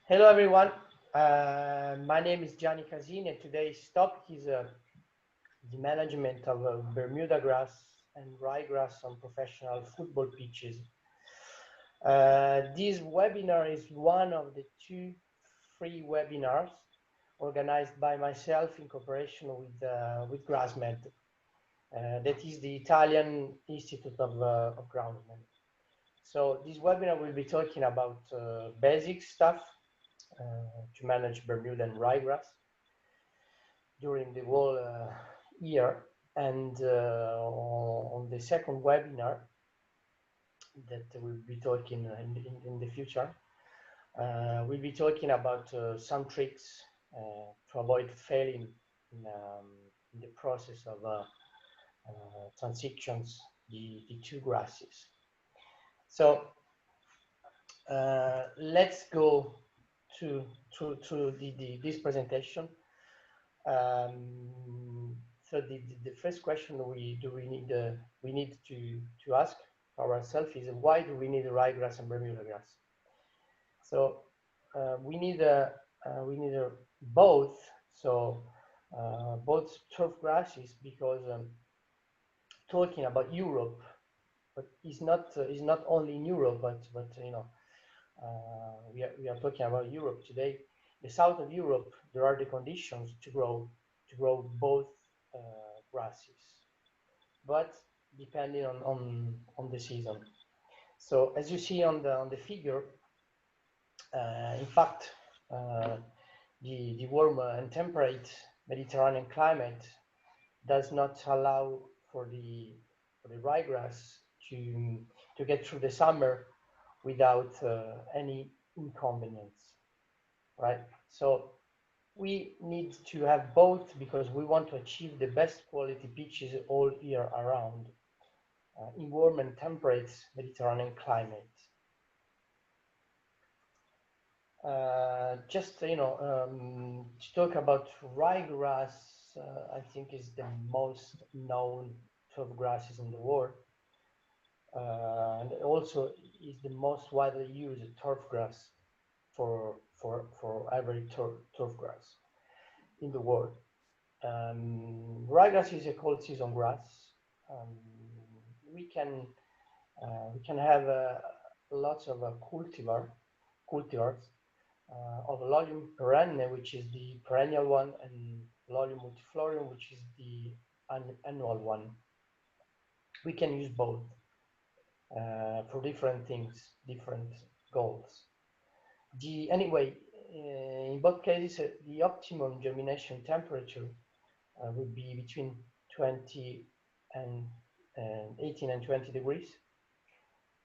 Hello everyone, my name is Gianni Casini and today's topic is the management of Bermudagrass and Ryegrass on professional football pitches. This webinar is one of the two free webinars organized by myself in cooperation with Groundsman, that is the Italian Institute of Groundsman. So this webinar will be talking about basic stuff to manage Bermuda and Ryegrass during the whole year. And on the second webinar that we'll be talking in the future, we'll be talking about some tricks to avoid failing in the process of transitions, the two grasses. So let's go to this presentation. So the first question we need to ask ourselves is, why do we need Ryegrass and Bermudagrass? So we need both. So both turf grasses, because talking about Europe, but it's not only in Europe, but you know, we are talking about Europe today. The south of Europe, there are the conditions to grow both grasses, but depending on the season. So as you see on the figure, in fact, the warm and temperate Mediterranean climate does not allow for the ryegrass to get through the summer without any inconvenience, right? So we need to have both because we want to achieve the best quality pitches all year around in warm and temperate Mediterranean climate. Just you know, to talk about ryegrass, I think is the most known turf grasses in the world, and also is the most widely used turf grass for every turf grass in the world. Ryegrass is a cold season grass. We can have lots of cultivars of Lolium perenne, which is the perennial one, and Lolium multiflorium, which is the annual one. We can use both for different things, different goals. Anyway, in both cases, the optimum germination temperature would be between 20 and 18 and 20 degrees.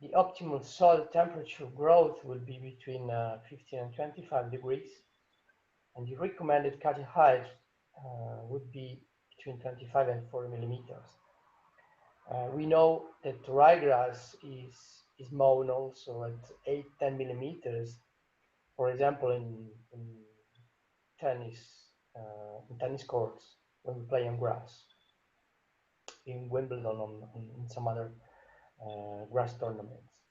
The optimal soil temperature growth will be between 15 and 25 degrees, and the recommended cutting height would be between 25 and 40 millimeters. We know that ryegrass is mown also at 8-10 millimeters. For example, in tennis courts when we play on grass, in Wimbledon, in some other grass tournaments.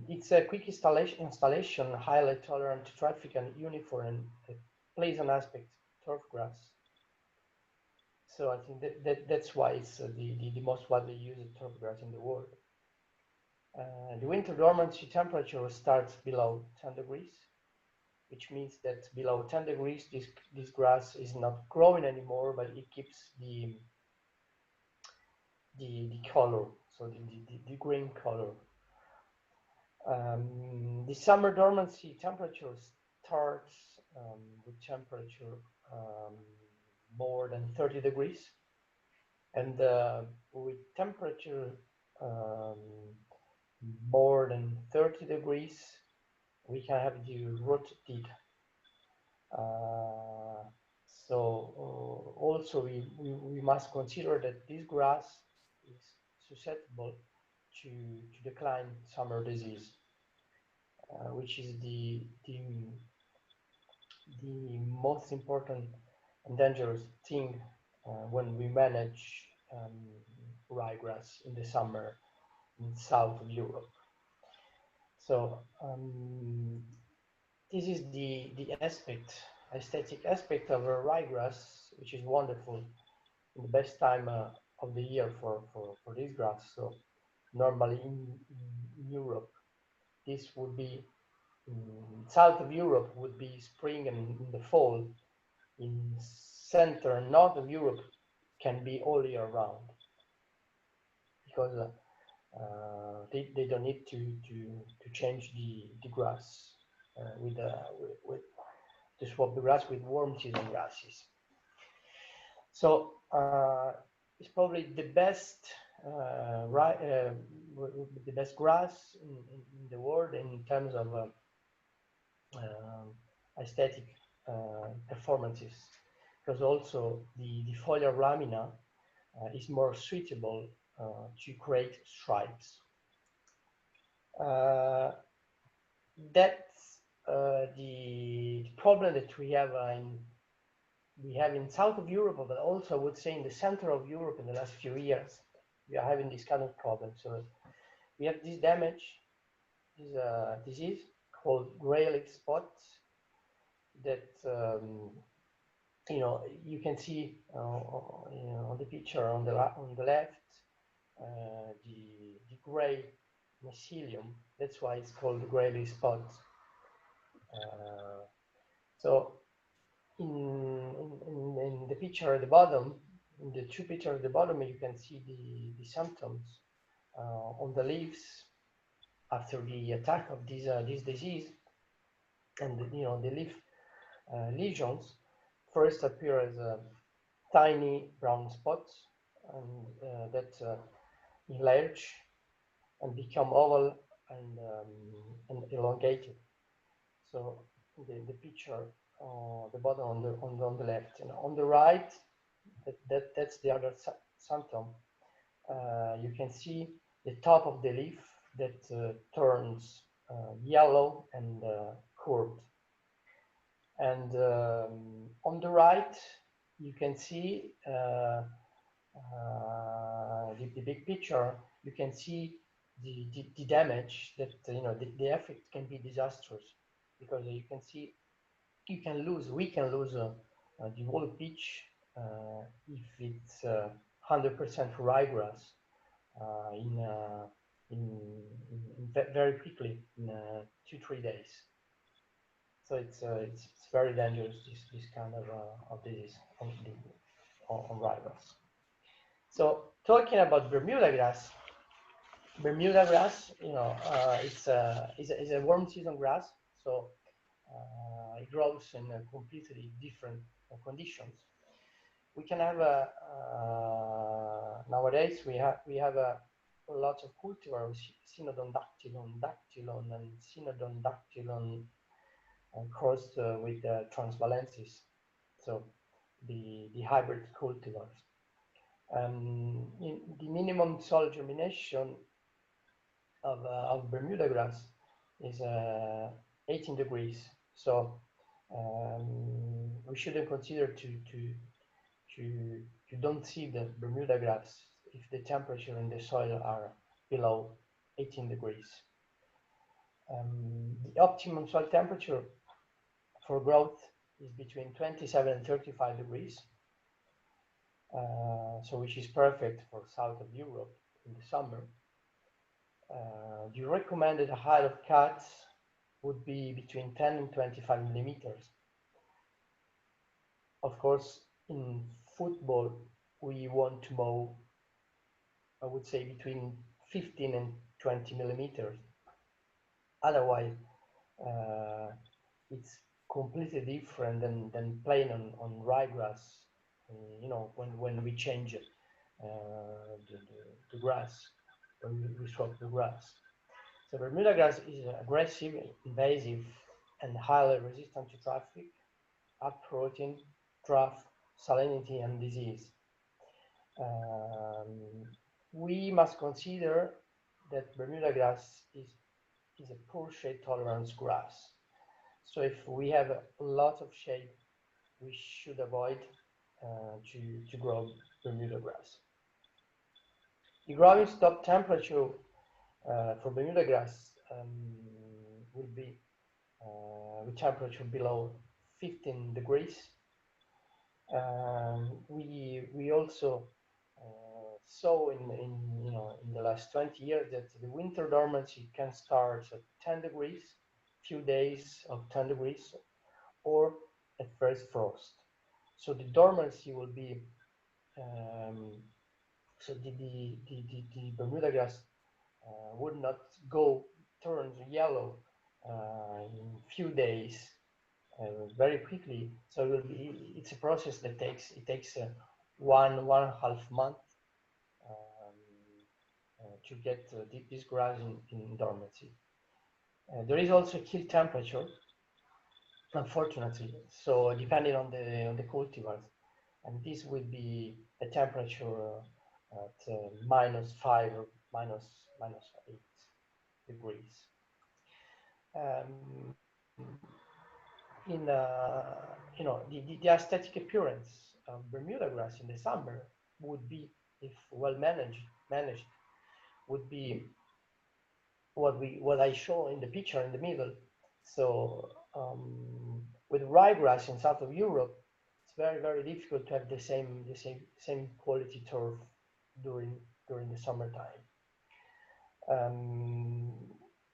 It's a quick installation, highly tolerant to traffic and uniform, and pleasant aspect turf grass. So I think that's why it's the most widely used turf grass in the world. The winter dormancy temperature starts below 10 degrees, which means that below 10 degrees, this grass is not growing anymore, but it keeps the color, so the green color. The summer dormancy temperature starts with temperature more than 30 degrees, and with temperature more than 30 degrees, we can have the root tip. So also we must consider that this grass is susceptible to decline summer disease, which is the most important and dangerous thing when we manage ryegrass in the summer in south of Europe. So this is the aesthetic aspect of a ryegrass, which is wonderful. The best time of the year for this grass. So normally in Europe, this would be south of Europe would be spring and in the fall. In center and north of Europe can be all year round because they don't need to change the grass with to swap the grass with warm season grasses. So it's probably the best the best grass in the world in terms of aesthetic performances, because also the foliar lamina is more suitable to create stripes. That's the problem that we have in south of Europe, but also I would say in the center of Europe in the last few years. We are having this kind of problem. So we have this damage, this disease called gray leaf spots that you can see on the picture on the left, the gray mycelium. That's why it's called gray leaf spots. So in the picture at the bottom, in the two pictures at the bottom, you can see the symptoms on the leaves after the attack of this disease, and the leaf lesions first appear as tiny brown spots, and that enlarge and become oval and elongated. So the picture the bottom on the left, and on the right, that's the other symptom. You can see the top of the leaf that turns yellow and curved. And on the right, you can see the big picture. You can see the damage that the effect can be disastrous, because you can see we can lose the whole pitch if it's 100% ryegrass in very quickly in 2-3 days. So it's very dangerous, this kind of disease on ryegrass. So talking about Bermudagrass, it's a warm season grass. So it grows in completely different conditions. We can have nowadays we have lots of cultivars, Cynodon dactylon, and Cynodon dactylon crossed with transvalensis, so the hybrid cultivars. The minimum soil germination of Bermudagrass is 18 degrees. So we shouldn't consider to don't see the Bermudagrass if the temperature in the soil are below 18 degrees. The optimum soil temperature for growth is between 27 and 35 degrees. So which is perfect for south of Europe in the summer. The recommended height of cuts would be between 10 and 25 millimeters. Of course, in football, we want to mow, I would say, between 15 and 20 millimeters. Otherwise, it's completely different than playing on ryegrass. When we change the grass, when we swap the grass. So Bermudagrass is aggressive, invasive, and highly resistant to traffic, uprooting, drought, salinity, and disease. We must consider that Bermudagrass is a poor shade tolerance grass. So if we have a lot of shade, we should avoid to grow Bermudagrass. The growing stop temperature for Bermudagrass will be with temperature below 15 degrees. We also saw in the last 20 years that the winter dormancy can start at 10 degrees, few days of 10 degrees, or at first frost. So the dormancy will be so the Bermudagrass would not turns yellow in few days very quickly. So it's a process that takes 1.5 month to get this grass in dormancy. There is also a kill temperature, unfortunately. So depending on the cultivars, and this will be a temperature at -5 or -8 degrees. The aesthetic appearance of Bermuda grass in the summer would be, if well managed, would be what I show in the picture in the middle. So with ryegrass in south of Europe, it's very difficult to have the same quality turf during the summertime.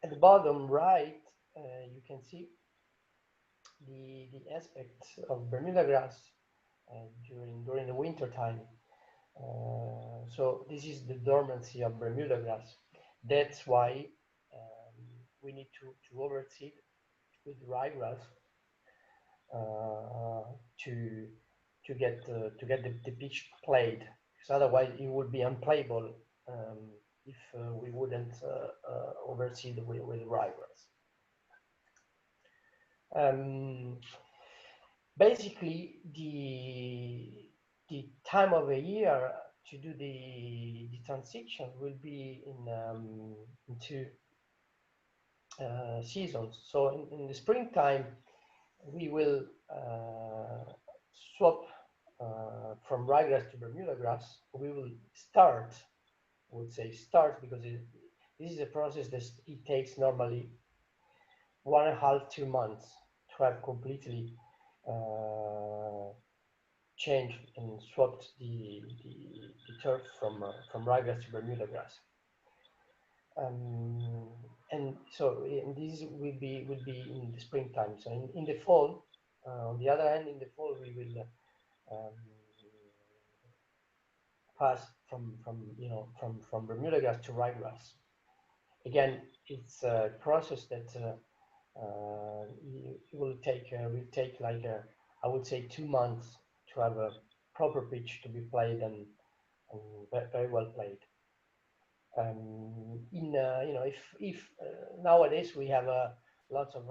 At the bottom right, you can see the aspects of Bermuda grass during the winter time. So this is the dormancy of Bermuda grass. That's why we need to overseed with ryegrass to get the pitch played, because otherwise it would be unplayable if we wouldn't overseed with ryegrass. Basically, the time of the year to do the transition will be in two seasons. So in the springtime, we will swap from ryegrass to Bermuda grass. We will start, I would say start, because this is a process that it takes normally 1.5 to 2 months to have completely changed and swapped the turf from ryegrass to Bermuda grass. And so this will be in the springtime. So in the fall, on the other hand, in the fall we will pass from Bermuda grass to ryegrass. Again, it's a process that it will take like I would say 2 months to have a proper pitch to be played and very well played. If nowadays we have lots of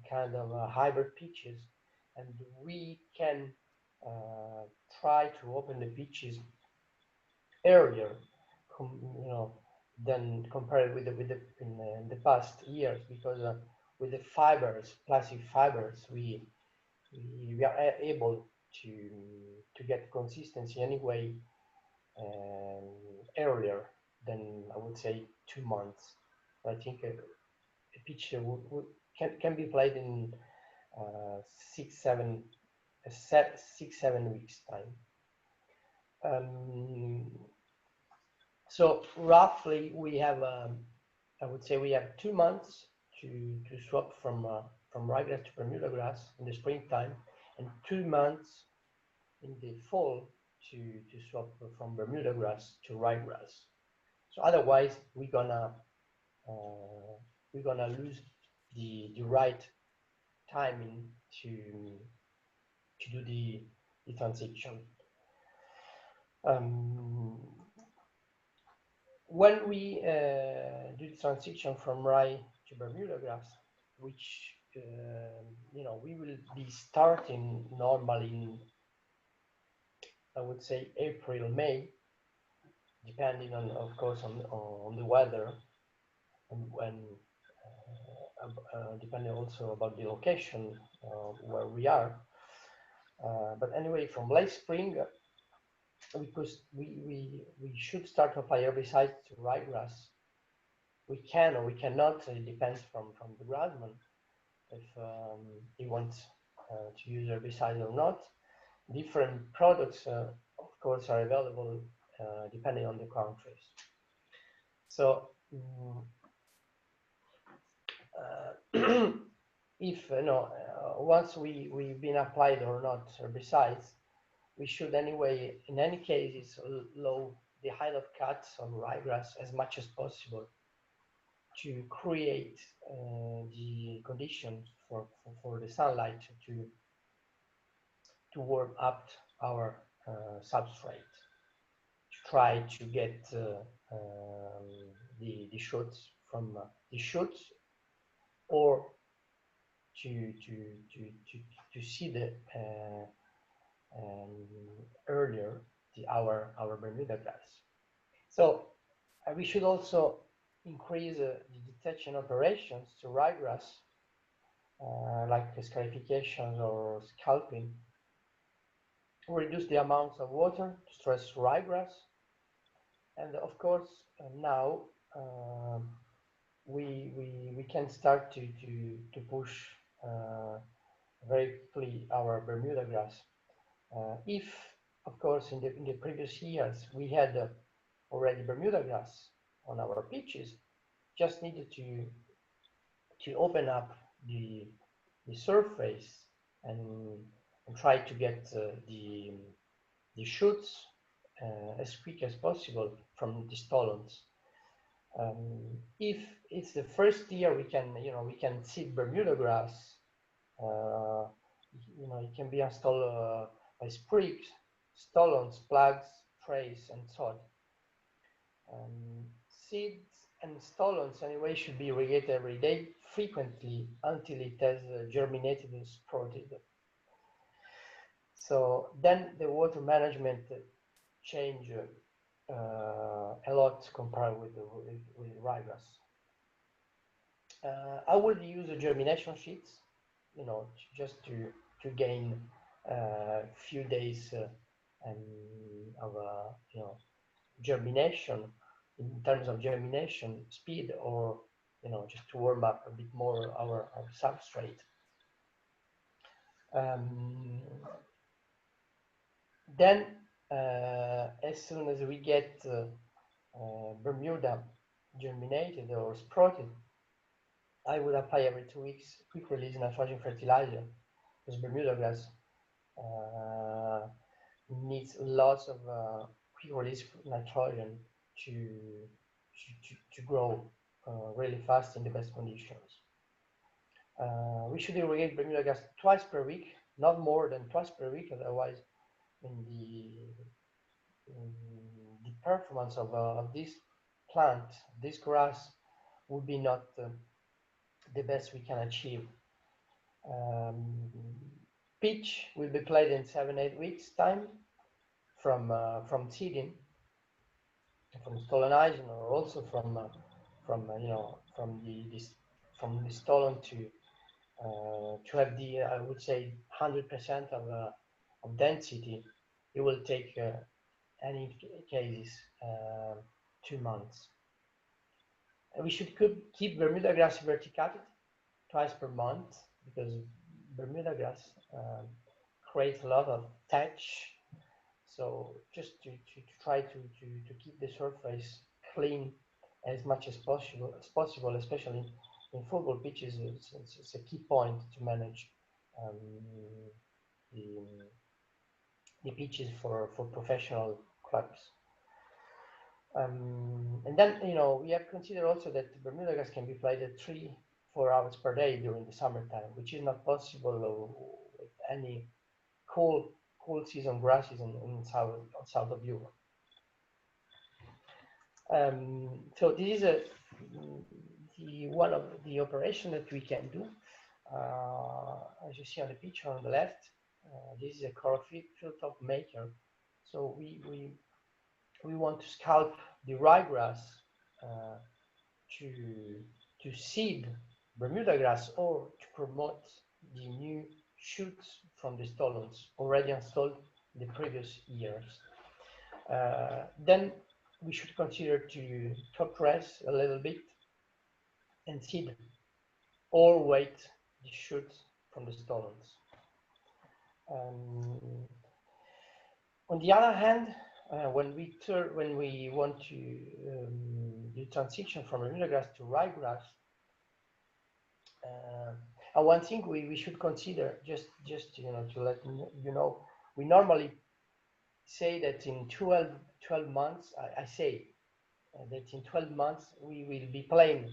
kind of hybrid pitches, and we can try to open the pitches earlier, than compared with in the past years, because with the plastic fibers, we are able to get consistency anyway earlier than, I would say, 2 months. I think a pitch can be played in 6-7 weeks time. So roughly we have I would say we have 2 months to swap from ryegrass to Bermuda grass in the springtime, and 2 months in the fall to swap from Bermuda grass to ryegrass. So otherwise we're gonna lose the right timing to do the transition. When we do the transition from rye to Bermuda grass, which we will be starting normally in, I would say, April, May, depending on, of course, on the weather, and when depending also about the location where we are. But anyway, from late spring, because we should start to apply herbicides to ryegrass. We can or we cannot. It depends from the Groundsman. if he wants to use herbicide or not. Different products, of course, are available depending on the countries. So if once we've been applied or not herbicides, we should anyway, in any cases, low the height of cuts on ryegrass as much as possible to create the conditions for the sunlight to warm up our substrate, to try to get the shoots from the shoots, or to see the earlier our Bermudagrass. So we should also increase the detection operations to ryegrass, like scarifications or scalping, to reduce the amounts of water to stress ryegrass. And of course, now we can start to push very quickly our Bermudagrass. If, of course, in the previous years we had already Bermudagrass on our pitches, just needed to open up the surface and try to get the shoots as quick as possible from the stolons. If it's the first year, we can seed Bermudagrass. It can be installed by sprigs, stolons, plugs, trays, and so on. Seeds and stolons anyway should be irrigated every day frequently until it has germinated and sprouted. So then the water management change a lot compared with ryegrass. I would use germination sheets, just to gain a few days of germination in terms of germination speed, or just to warm up a bit more our substrate. Then as soon as we get Bermuda germinated or sprouted, I would apply every 2 weeks quick release nitrogen fertilizer, because Bermudagrass needs lots of quick release nitrogen to grow really fast in the best conditions. We should irrigate Bermudagrass twice per week, not more than twice per week, otherwise the performance of this plant, this grass, would be not the best we can achieve. Pitch will be played in 7-8 weeks time from seeding, from stolonizing, or also from the stolon to have the, I would say, 100% of density. It will take any cases 2 months. We should keep Bermudagrass verticated twice per month, because Bermudagrass creates a lot of thatch. So just to try to keep the surface clean as much as possible, especially in football pitches, it's a key point to manage the pitches for professional clubs. And then we have considered also that Bermudagrass can be played at 3-4 hours per day during the summertime, which is not possible with any cool season grasses in south of Europe. So this is one of the operation that we can do. As you see on the picture on the left, this is a chlorophyll top maker. So we want to scalp the ryegrass to seed Bermudagrass, or to promote the new shoots from the stolons already installed in the previous years. Then we should consider to top dress a little bit and seed, or wait the shoots from the stones. On the other hand, when we want to do transition from Bermudagrass to Ryegrass, one thing we should consider, just to let you know, we normally say that in 12 months, I say that in 12 months we will be playing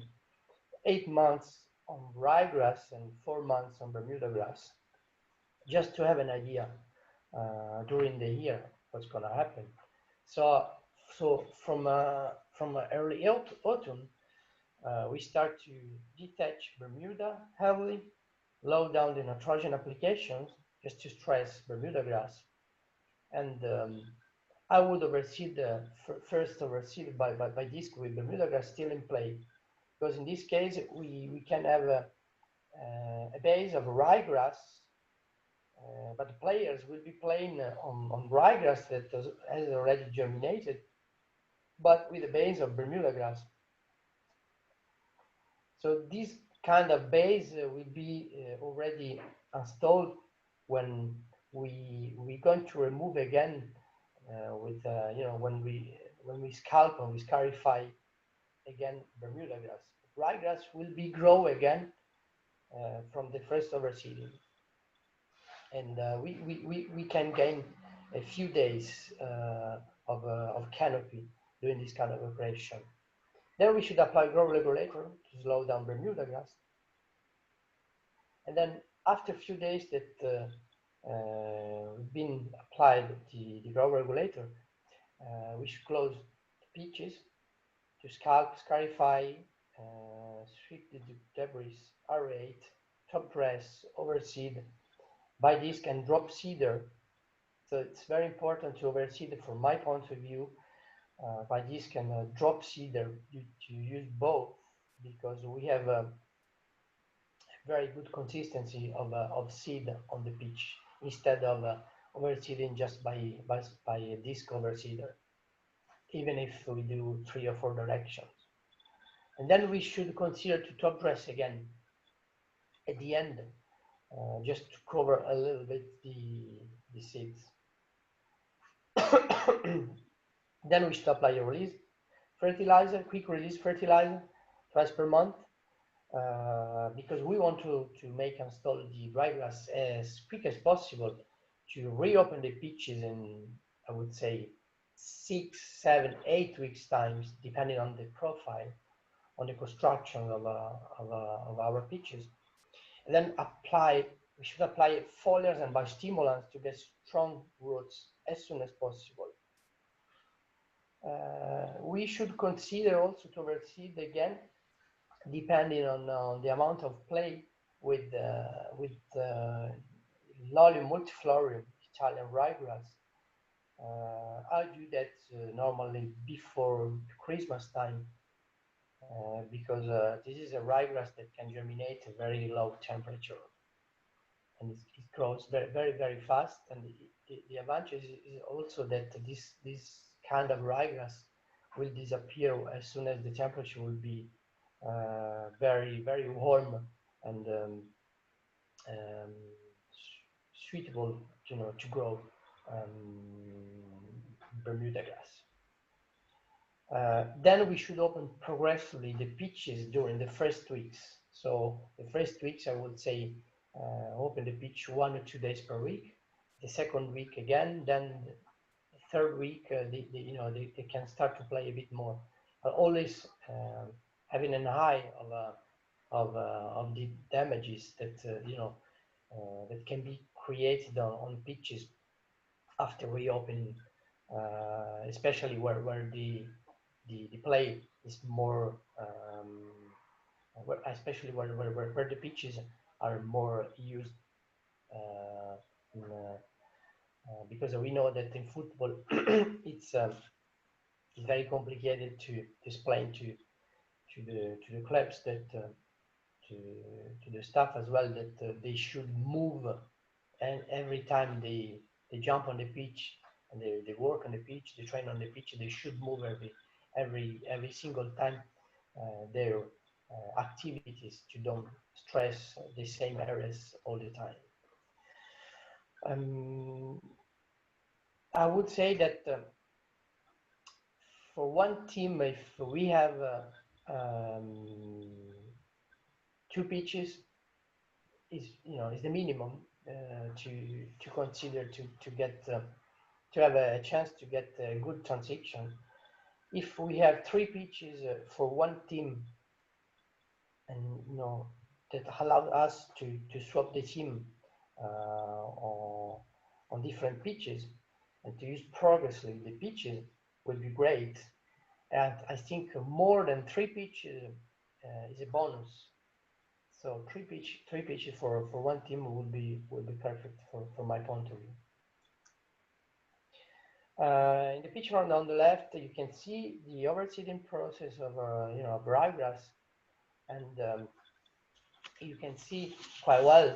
8 months on Ryegrass and 4 months on Bermudagrass, just to have an idea during the year what's going to happen. So from early autumn, we start to detach Bermuda heavily, low down the nitrogen applications just to stress Bermudagrass, and I would overseed first overseed by disc with Bermudagrass still in play, because in this case we can have a base of Ryegrass, but the players will be playing on Ryegrass that has already germinated, but with a base of Bermudagrass. So this kind of base will be already installed when we're going to remove again with when we scalp and we scarify again Bermudagrass. Ryegrass will be grow again from the first overseeding, and we can gain a few days of canopy doing this kind of operation. Then we should apply growth regulator to slow down Bermudagrass. And then after a few days that we've been applied the growth regulator, we should close the pitches to scalp, scarify, sweep the debris, aerate, top dress, overseed, by disc and drop seeder. So it's very important to overseed from my point of view. By disc and drop seeder to use both, because we have a very good consistency of seed on the pitch instead of overseeding just by a disc overseeder, even if we do 3 or 4 directions. And then we should consider to top dress again at the end, just to cover a little bit the seeds. Then we should apply a release fertilizer, quick release fertilizer, twice per month, because we want to make install the Ryegrass as quick as possible to reopen the pitches in, I would say, 6, 7, 8 weeks times, depending on the profile, on the construction of our pitches. And then we should apply foliars and biostimulants to get strong roots as soon as possible. We should consider also to overseed again, depending on the amount of play with Lolium multiflorium, Italian Ryegrass. I do that normally before Christmas time, because this is a Ryegrass that can germinate at very low temperature, and it grows very fast. And the advantage is also that this kind of Ryegrass will disappear as soon as the temperature will be very warm and suitable, to grow Bermudagrass. Then we should open progressively the pitches during the first weeks. So the first weeks, I would say, open the pitch 1 or 2 days per week. The second week again, then the third week, they can start to play a bit more. But always having an eye of the damages that that can be created on pitches after reopening, especially where the play is more, especially where the pitches are more used, because we know that in football it's very complicated to explain to the clubs, that to the staff as well, that they should move, and every time they jump on the pitch and they work on the pitch, they train on the pitch, they should move every single time there, activities to don't stress the same areas all the time. I would say that for one team, if we have 2 pitches, is the minimum to consider to get to have a chance to get a good transition. If we have 3 pitches for one team, and that allows us to swap the team on different pitches and to use progressively the pitches would be great. And I think more than 3 pitches is a bonus. So 3 pitches for one team would be perfect from my point of view. In the picture on the left, you can see the overseeding process of Ryegrass, and you can see quite well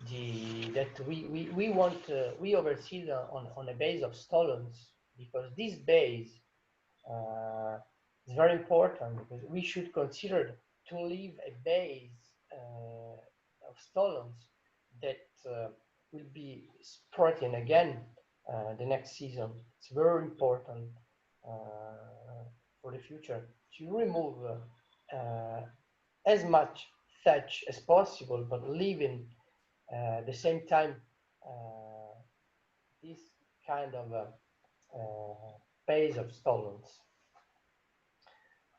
that we overseed on a base of stolons, because this base is very important, because we should consider to leave a base of stolons that will be sprouting again the next season. It's very important for the future to remove as much thatch as possible, but leaving the same time this kind of base of stolons.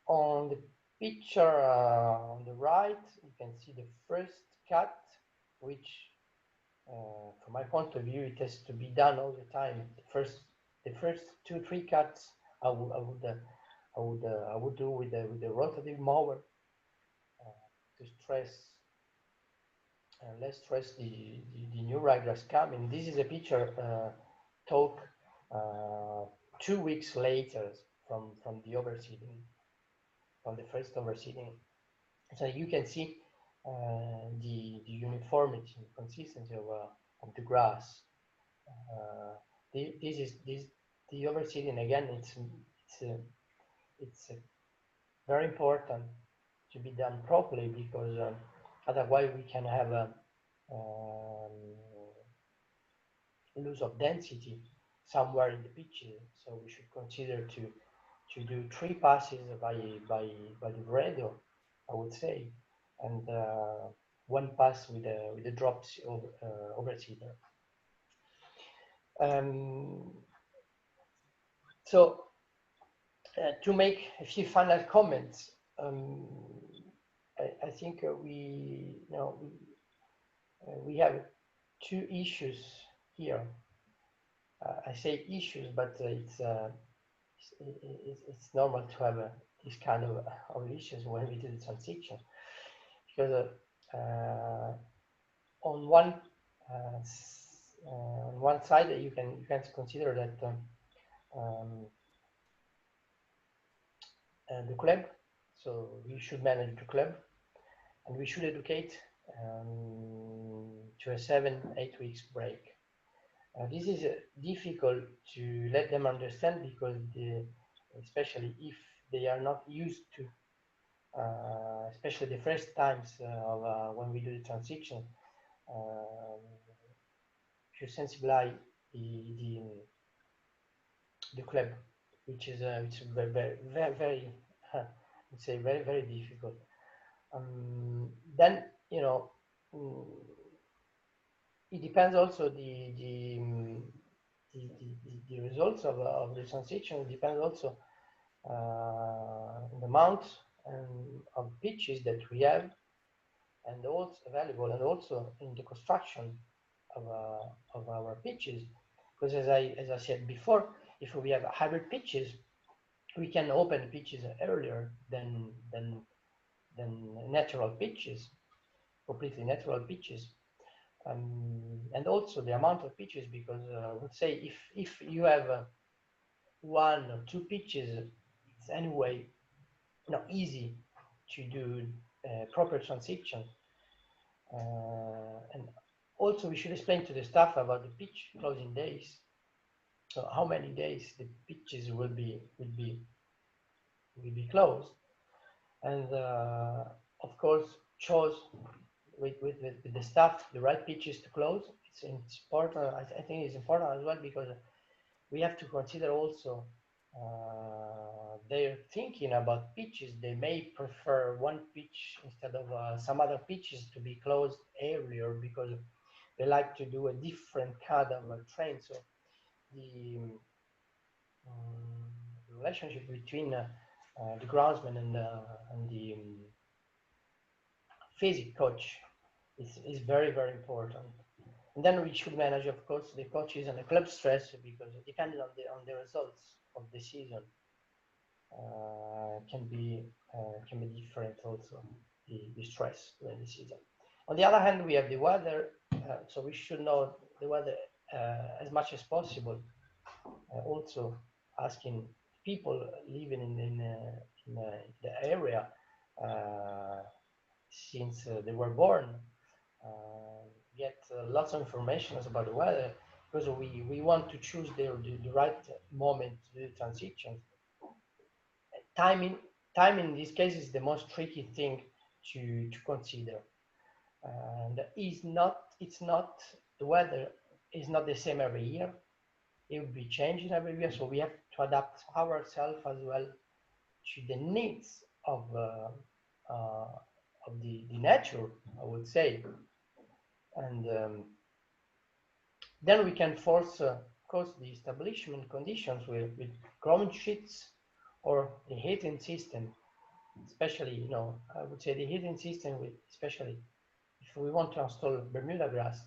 On the picture on the right, you can see the first cut, which from my point of view, it has to be done all the time. The first 2-3 cuts I would do with the rotative mower to stress less stress the new ryegrass coming. This is a picture took 2 weeks later from the overseeding, from the first overseeding. So you can see the uniformity and consistency of the grass. The overseeding again. It's very important to be done properly, because otherwise we can have a loss of density somewhere in the pitches. So we should consider to do 3 passes by the Vredo, I would say, and 1 pass with a drop overseeder. So to make a few final comments, I think we have 2 issues here. I say issues, but it's normal to have this kind of issues when we do the transition, because on one side you can consider that the club, so we should manage the club, and we should educate to a 7-8 weeks break. This is difficult to let them understand, because especially if they are not used to, especially the first times when we do the transition, to sensibilize the club, which is very I'd say very difficult. Then it depends also the results of the transition. It depends also the amount of pitches that we have and also available, and also in the construction of our pitches. Because as I said before, if we have hybrid pitches, we can open pitches earlier than natural pitches, completely natural pitches. And also the amount of pitches, because let's say if you have 1 or 2 pitches, it's anyway not easy to do proper transition. And also we should explain to the staff about the pitch closing days. So how many days the pitches will be closed, and of course, chose with the staff the right pitches to close. It's important. I think it's important as well, because we have to consider also they're thinking about pitches. They may prefer one pitch instead of some other pitches to be closed earlier, because they like to do a different kind of train. So the relationship between the groundsman and the physics coach is very, very important. And then we should manage, of course, the coaches and the club stress, because depending on the results of the season, can be different also, the stress during the season. On the other hand, we have the weather, so we should know the weather as much as possible. Also asking people living in the area since they were born, get lots of information about the weather, because we want to choose the right moment to do the transition. Timing in this case is the most tricky thing to consider, and it's not the weather is not the same every year. It will be changing every year, so we have to adapt ourselves as well to the needs of the nature, I would say. And then we can force, of course, the establishment conditions with ground sheets or the heating system, especially, I would say the heating system, especially if we want to install Bermudagrass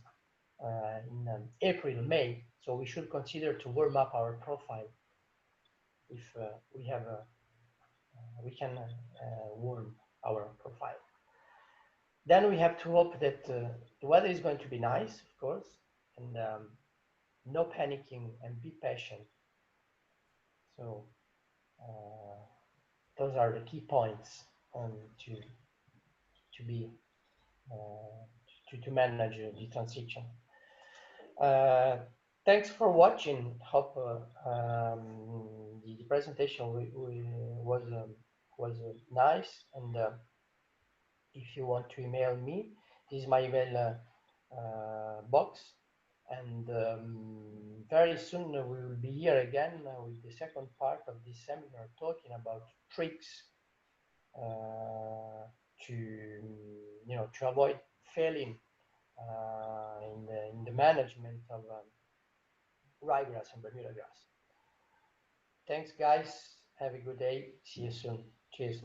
in April, May. So we should consider to warm up our profile if we have we can warm our profile. Then we have to hope that the weather is going to be nice, of course, and no panicking, and be patient. So those are the key points to be to manage the transition. Thanks for watching. Hope the presentation was nice. And if you want to email me, this is my email box. And very soon we will be here again with the second part of this seminar, talking about tricks to avoid failing in the management of ryegrass and Bermudagrass. Thanks, guys. Have a good day. See you soon. Cheers.